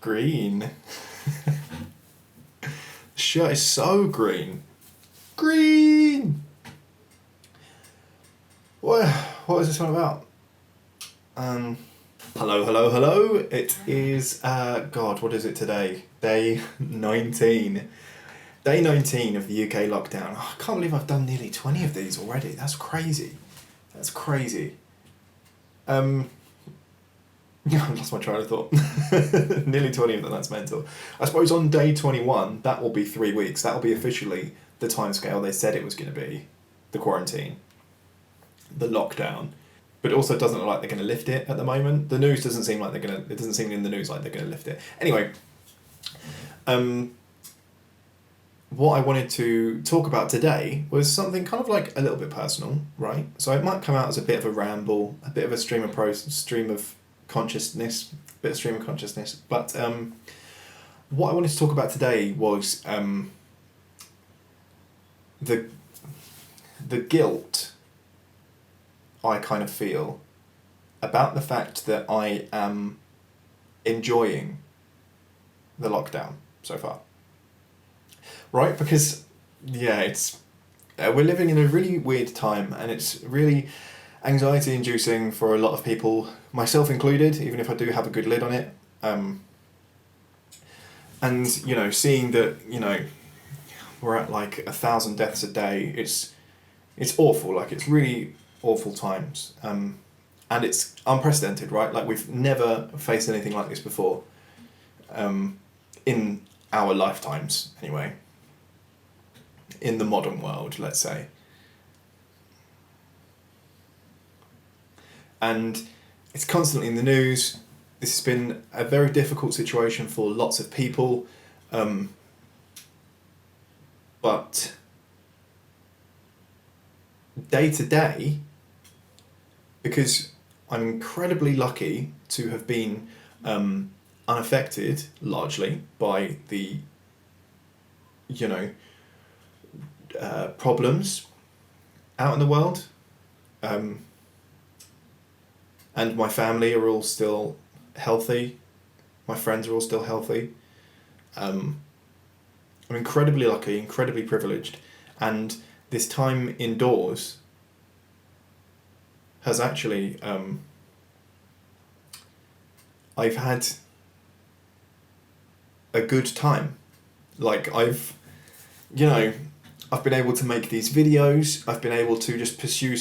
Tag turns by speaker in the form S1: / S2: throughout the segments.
S1: Green. The shirt is so green. Green! What is this one about? Hello. It is, God, what is it today? Day 19. Day 19 of the UK lockdown. Oh, I can't believe I've done nearly 20 of these already. That's crazy. Yeah, I lost my train of thought. Nearly 20 of them, that's mental. I suppose on day 21, that will be 3 weeks. That will be officially the timescale they said it was going to be. The quarantine. The lockdown. But it also doesn't look like they're going to lift it at the moment. The news doesn't seem like they're going to... It doesn't seem in the news like they're going to lift it. Anyway, what I wanted to talk about today was something kind of like a little bit personal, right? So it might come out as a bit of a ramble, a bit of a stream of consciousness, but what I wanted to talk about today was the guilt I kind of feel about the fact that I am enjoying the lockdown so far. Right? Because, yeah, it's we're living in a really weird time, and it's really anxiety-inducing for a lot of people, myself included, even if I do have a good lid on it. And, seeing that, we're at like 1,000 deaths a day, it's awful. Like, it's really awful times. And it's unprecedented, right? Like, we've never faced anything like this before. In our lifetimes, anyway. In the modern world, let's say. And it's constantly in the news. This has been a very difficult situation for lots of people. But day to day, because I'm incredibly lucky to have been unaffected largely by the, problems out in the world. And my family are all still healthy. My friends are all still healthy. I'm incredibly lucky, incredibly privileged. And this time indoors has actually... I've had a good time. Like, I've been able to make these videos. I've been able to just pursue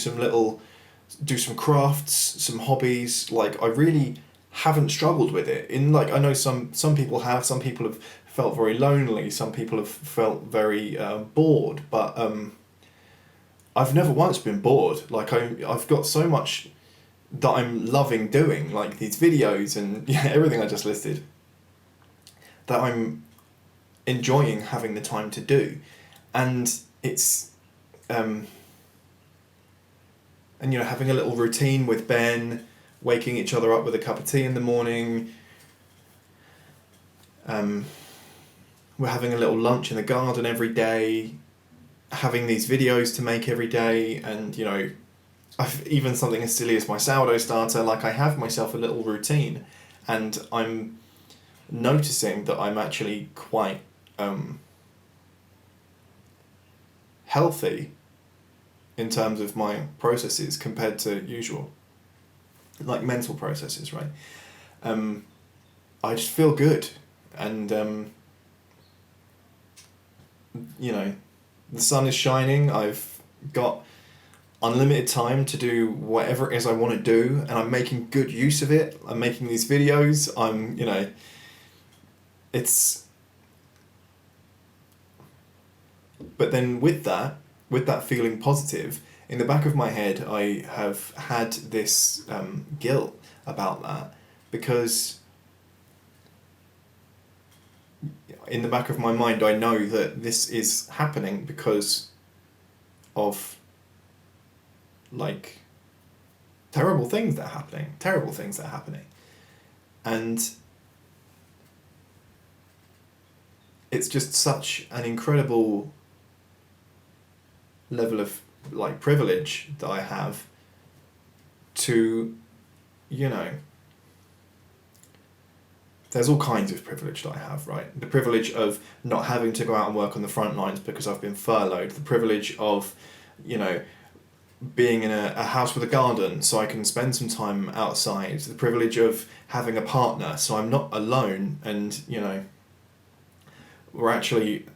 S1: do some crafts, some hobbies. Like, I really haven't struggled with it. I know some people have. Some people have felt very lonely. Some people have felt very bored. But I've never once been bored. Like, I've got so much that I'm loving doing, like these videos and everything I just listed, that I'm enjoying having the time to do. And it's having a little routine with Ben, waking each other up with a cup of tea in the morning. We're having a little lunch in the garden every day, having these videos to make every day, and I've even something as silly as my sourdough starter. Like, I have myself a little routine, and I'm noticing that I'm actually quite healthy in terms of my processes compared to usual, like mental processes, right? I just feel good, and the sun is shining. I've got unlimited time to do whatever it is I want to do, and I'm making good use of it. I'm making these videos. But then with that feeling positive, in the back of my head, I have had this guilt about that, because in the back of my mind, I know that this is happening because of, like, terrible things that are happening. And it's just such an incredible level of, like, privilege that I have to, there's all kinds of privilege that I have, right? The privilege of not having to go out and work on the front lines because I've been furloughed. The privilege of, you know, being in a house with a garden so I can spend some time outside. The privilege of having a partner so I'm not alone, and, you know, we're actually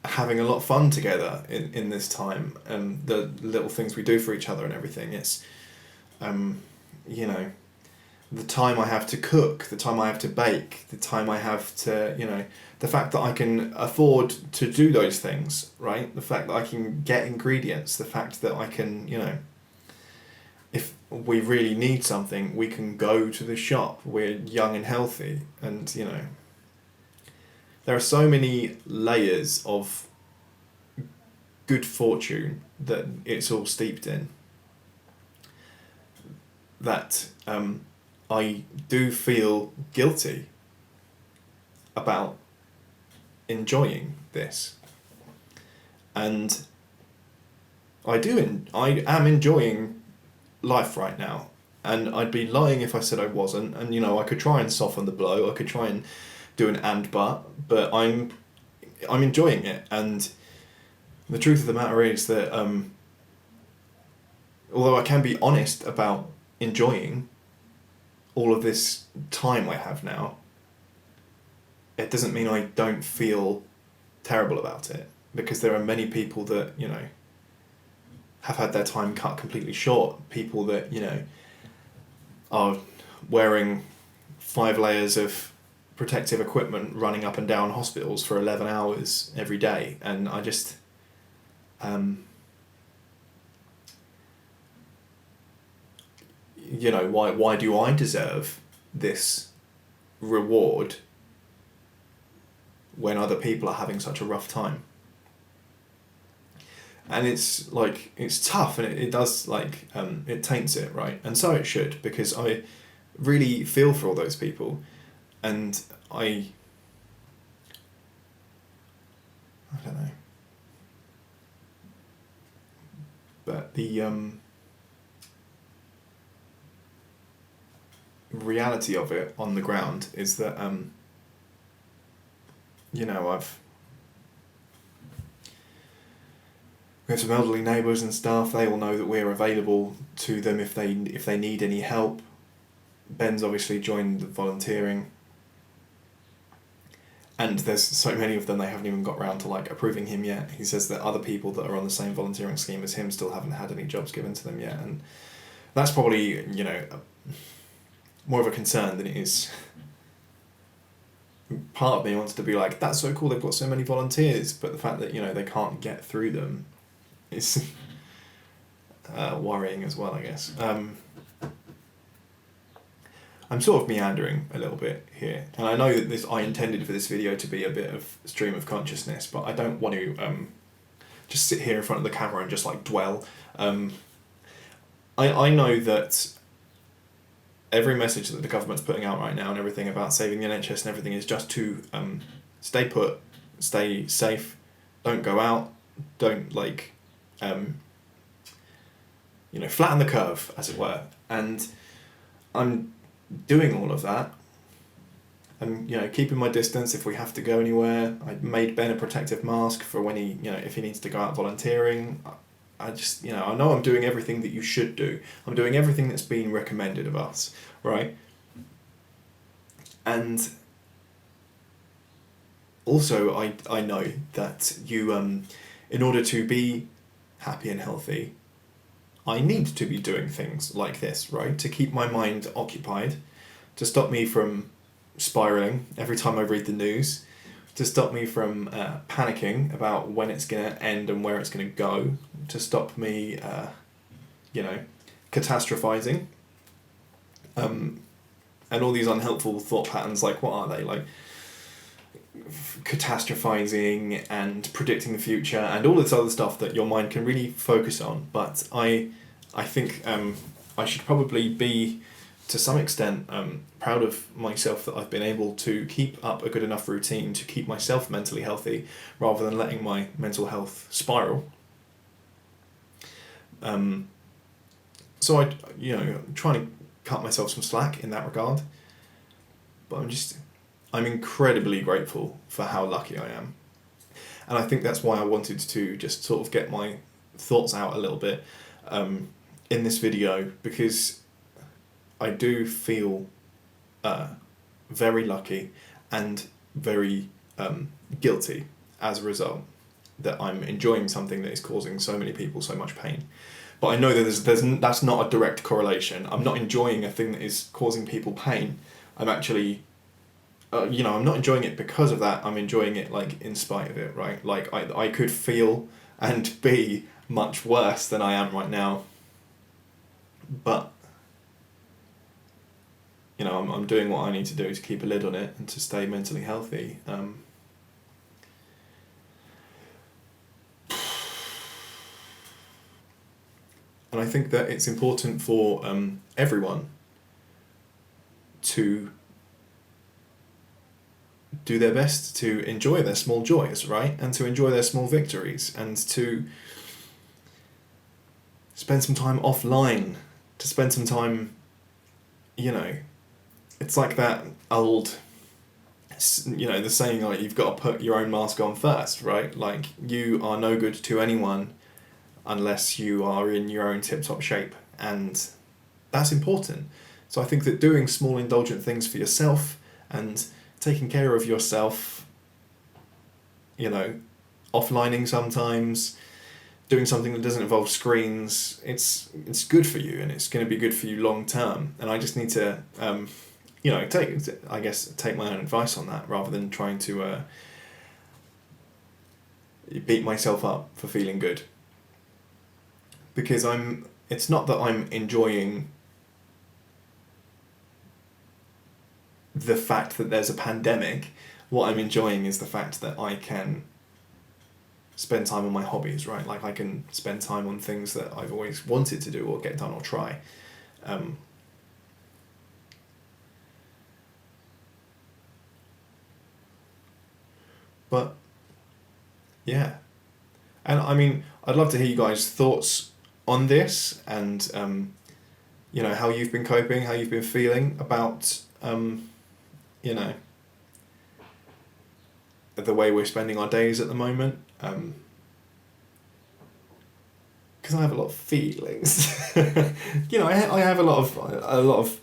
S1: having a lot of fun together in this time, and the little things we do for each other and everything. It's, you know, the time I have to cook, the time I have to bake, the time I have to, you know, the fact that I can afford to do those things, right? The fact that I can get ingredients, the fact that I can, you know, if we really need something, we can go to the shop. We're young and healthy, and, you know, there are so many layers of good fortune that it's all steeped in, that I do feel guilty about enjoying this. And I am enjoying life right now. And I'd be lying if I said I wasn't. And, you know, I could try and soften the blow. I could try and do an but I'm enjoying it. And the truth of the matter is that although I can be honest about enjoying all of this time I have now, it doesn't mean I don't feel terrible about it, because there are many people that, you know, have had their time cut completely short. People that, you know, are wearing 5 layers of protective equipment running up and down hospitals for 11 hours every day. And I just, you know, why do I deserve this reward when other people are having such a rough time? And it's like, it's tough, and it does, like, it taints it, right? And so it should, because I really feel for all those people, and I don't know, but the reality of it on the ground is that, you know, we have some elderly neighbours and stuff. They all know that we're available to them if they need any help. Ben's obviously joined the volunteering, and there's so many of them they haven't even got round to, like, approving him yet. He says that other people that are on the same volunteering scheme as him still haven't had any jobs given to them yet, and that's probably, you know, more of a concern than it is. Part of me wants to be like, that's so cool, they've got so many volunteers, but the fact that, you know, they can't get through them is worrying as well, I guess. I'm sort of meandering a little bit here, and I know that I intended for this video to be a bit of stream of consciousness, but I don't want to just sit here in front of the camera and just, like, dwell. I know that every message that the government's putting out right now and everything about saving the NHS and everything is just to stay put, stay safe, don't go out, don't, like, you know, flatten the curve, as it were. And I'm doing all of that. I'm, you know, keeping my distance if we have to go anywhere. I made Ben a protective mask for when he, you know, if he needs to go out volunteering. I just, you know I'm doing everything that you should do. I'm doing everything that's been recommended of us, right? And also, I know that you, in order to be happy and healthy, I need to be doing things like this, right? To keep my mind occupied, to stop me from spiraling every time I read the news, to stop me from panicking about when it's going to end and where it's going to go, to stop me, you know, catastrophizing, and all these unhelpful thought patterns. Like, what are they? Like, catastrophizing and predicting the future and all this other stuff that your mind can really focus on. But I think I should probably be, to some extent, proud of myself that I've been able to keep up a good enough routine to keep myself mentally healthy rather than letting my mental health spiral. So I'm trying to cut myself some slack in that regard. but I'm incredibly grateful for how lucky I am. And I think that's why I wanted to just sort of get my thoughts out a little bit in this video, because I do feel very lucky and very guilty as a result that I'm enjoying something that is causing so many people so much pain. But I know that that's not a direct correlation. I'm not enjoying a thing that is causing people pain. I'm actually, I'm not enjoying it because of that. I'm enjoying it like in spite of it, right? Like I could feel and be much worse than I am right now. But I'm doing what I need to do to keep a lid on it and to stay mentally healthy. And I think that it's important for everyone to do their best to enjoy their small joys, right? And to enjoy their small victories, and to spend some time offline, to spend some time, it's like that old, the saying, like, you've got to put your own mask on first, right? Like, you are no good to anyone unless you are in your own tip-top shape, and that's important. So I think that doing small indulgent things for yourself and taking care of yourself, offlining sometimes, doing something that doesn't involve screens, it's good for you, and it's going to be good for you long term. And I just need to, take my own advice on that, rather than trying to beat myself up for feeling good. Because it's not that I'm enjoying the fact that there's a pandemic. What I'm enjoying is the fact that I can spend time on my hobbies, right? Like, I can spend time on things that I've always wanted to do or get done or try. But yeah, and I mean, I'd love to hear you guys' thoughts on this, and how you've been coping, how you've been feeling about the way we're spending our days at the moment. Because I have a lot of feelings. I have a lot of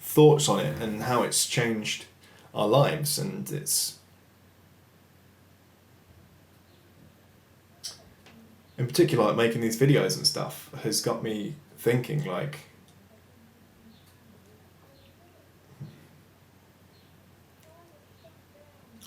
S1: thoughts on it and how it's changed our lives, and it's, in particular, like, making these videos and stuff has got me thinking, like,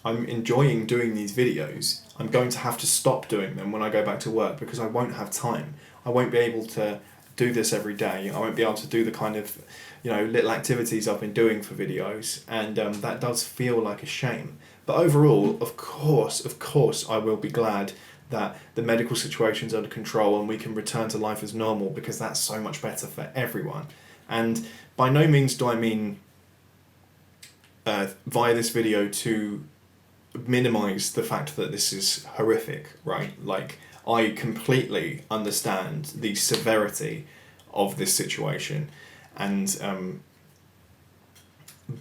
S1: I'm enjoying doing these videos. I'm going to have to stop doing them when I go back to work, because I won't have time. I won't be able to do this every day. I won't be able to do the kind of, little activities I've been doing for videos, and that does feel like a shame. But overall, of course, I will be glad that the medical situation's under control and we can return to life as normal, because that's so much better for everyone. And by no means do I mean via this video to minimize the fact that this is horrific, right? Like, I completely understand the severity of this situation, and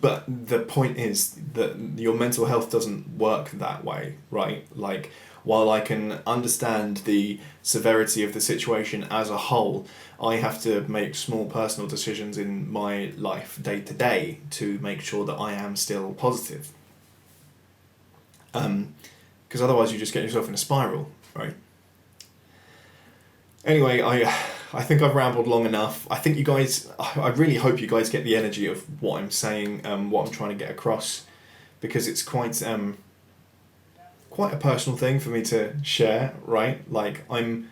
S1: but the point is that your mental health doesn't work that way, right? Like, while I can understand the severity of the situation as a whole, I have to make small personal decisions in my life day to day to make sure that I am still positive. Because otherwise you just get yourself in a spiral, right? Anyway, I think I've rambled long enough. I think I really hope you guys get the energy of what I'm saying, what I'm trying to get across, because it's quite a personal thing for me to share, right? Like, I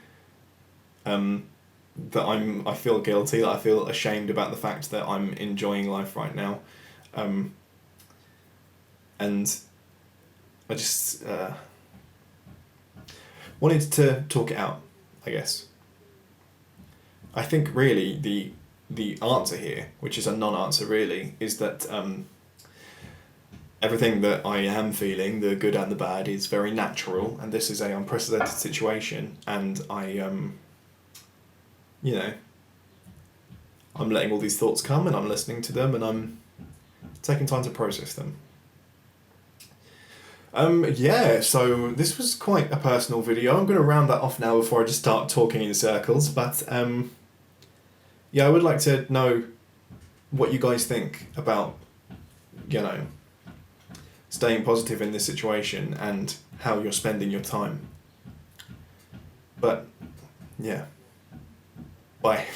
S1: feel guilty, that I feel ashamed about the fact that I'm enjoying life right now. And I just wanted to talk it out, I guess. I think really the answer here, which is a non-answer really, is that everything that I am feeling, the good and the bad, is very natural, and this is an unprecedented situation, and I'm letting all these thoughts come, and I'm listening to them, and I'm taking time to process them. So this was quite a personal video. I'm going to round that off now before I just start talking in circles. But I would like to know what you guys think about, staying positive in this situation and how you're spending your time. But, yeah. Bye.